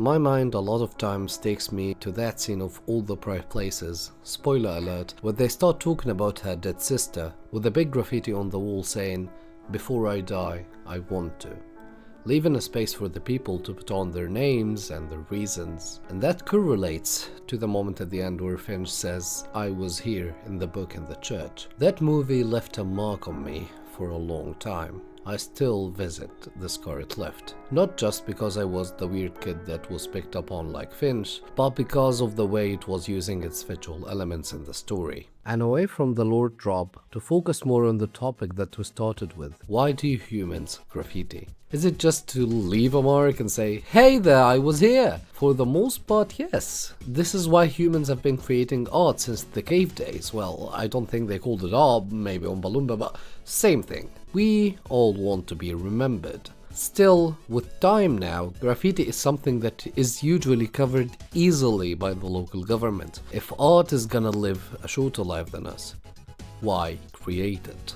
My mind a lot of times takes me to that scene of All the Bright Places, spoiler alert, where they start talking about her dead sister, with a big graffiti on the wall saying, "Before I die, I want to," leaving a space for the people to put on their names and their reasons. And that correlates to the moment at the end where Finch says, "I was here in the book in the church." That movie left a mark on me for a long time. I still visit the scar it left. Not just because I was the weird kid that was picked up on like Finch, but because of the way it was using its visual elements in the story. And away from the lore drop, to focus more on the topic that we started with. Why do humans graffiti? Is it just to leave a mark and say, "Hey there, I was here"? For the most part, yes. This is why humans have been creating art since the cave days. Well, I don't think they called it art, maybe on Balloomba, but same thing. We all want to be remembered. Still, with time now, graffiti is something that is usually covered easily by the local government. If art is gonna live a shorter life than us, why create it?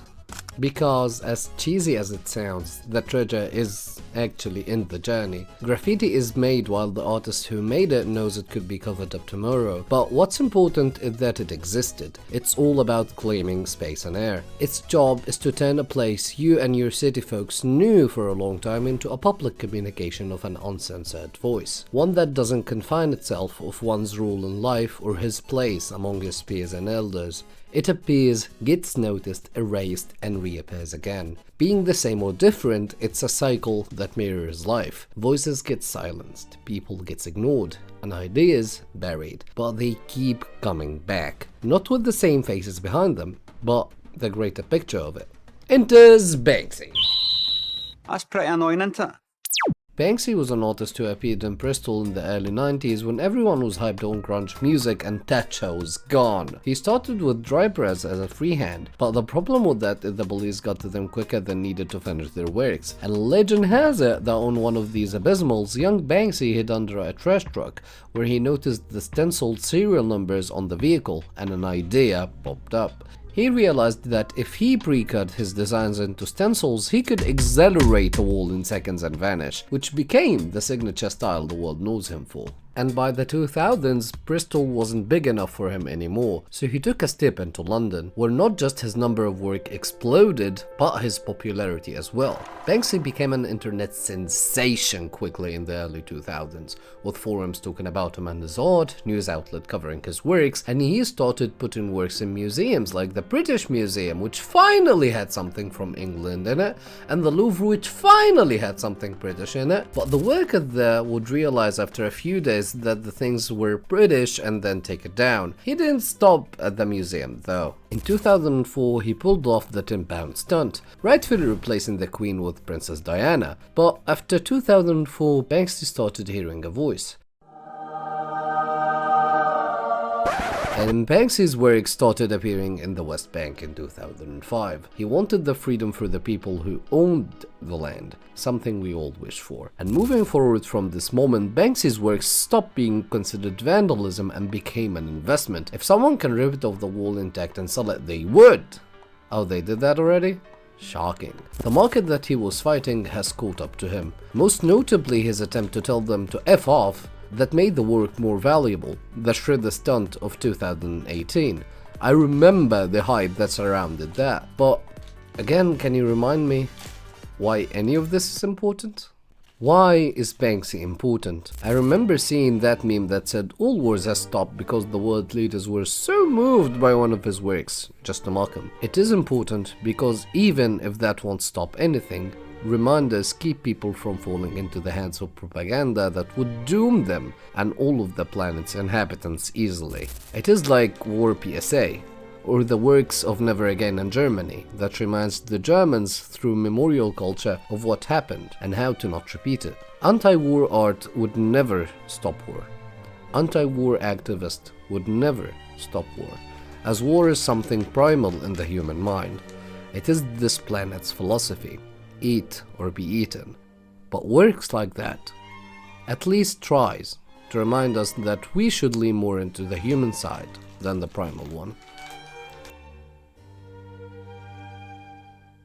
Because, as cheesy as it sounds, the treasure is actually in the journey. Graffiti is made while the artist who made it knows it could be covered up tomorrow. But what's important is that it existed. It's all about claiming space and air. Its job is to turn a place you and your city folks knew for a long time into a public communication of an uncensored voice. One that doesn't confine itself of one's role in life or his place among his peers and elders. It appears, gets noticed, erased, and reappears again. Being the same or different, it's a cycle that mirrors life. Voices get silenced, people get ignored, and ideas buried, but they keep coming back. Not with the same faces behind them, but the greater picture of it. Enters Banksy. That's pretty annoying, isn't it? Banksy was an artist who appeared in Bristol in the early 90s when everyone was hyped on grunge music and Thatcher was gone. He started with dry press as a freehand, but the problem with that is the police got to them quicker than needed to finish their works. And legend has it that on one of these abysmals, young Banksy hid under a trash truck where he noticed the stenciled serial numbers on the vehicle and an idea popped up. He realized that if he pre-cut his designs into stencils, he could accelerate a wall in seconds and vanish, which became the signature style the world knows him for. And by the 2000s, Bristol wasn't big enough for him anymore, so he took a step into London, where not just his number of work exploded, but his popularity as well. Banksy became an internet sensation quickly in the early 2000s, with forums talking about him and his art, news outlet covering his works, and he started putting works in museums like the British Museum, which finally had something from England in it, and the Louvre, which finally had something British in it. But the worker there would realize after a few days that the things were British and then take it down. He didn't stop at the museum though. In 2004 he pulled off the £10 stunt, rightfully replacing the Queen with Princess Diana. But after 2004 Banksy started hearing a voice. And Banksy's work started appearing in the West Bank in 2005. He wanted the freedom for the people who owned the land, something we all wish for. And moving forward from this moment, Banksy's work stopped being considered vandalism and became an investment. If someone can rip it off the wall intact and sell it, they would! Oh, they did that already? Shocking. The market that he was fighting has caught up to him. Most notably his attempt to tell them to F off that made the work more valuable, the Shredder stunt of 2018. I remember the hype that surrounded that, but again, can you remind me why any of this is important? Why is Banksy important? I remember seeing that meme that said all wars have stopped because the world leaders were so moved by one of his works, just to mock him. It is important because even if that won't stop anything, reminders keep people from falling into the hands of propaganda that would doom them and all of the planet's inhabitants easily. It is like War PSA, or the works of Never Again in Germany, that reminds the Germans through memorial culture of what happened and how to not repeat it. Anti-war art would never stop war. Anti-war activists would never stop war, as war is something primal in the human mind. It is this planet's philosophy. Eat or be eaten. But works like that at least tries to remind us that we should lean more into the human side than the primal one.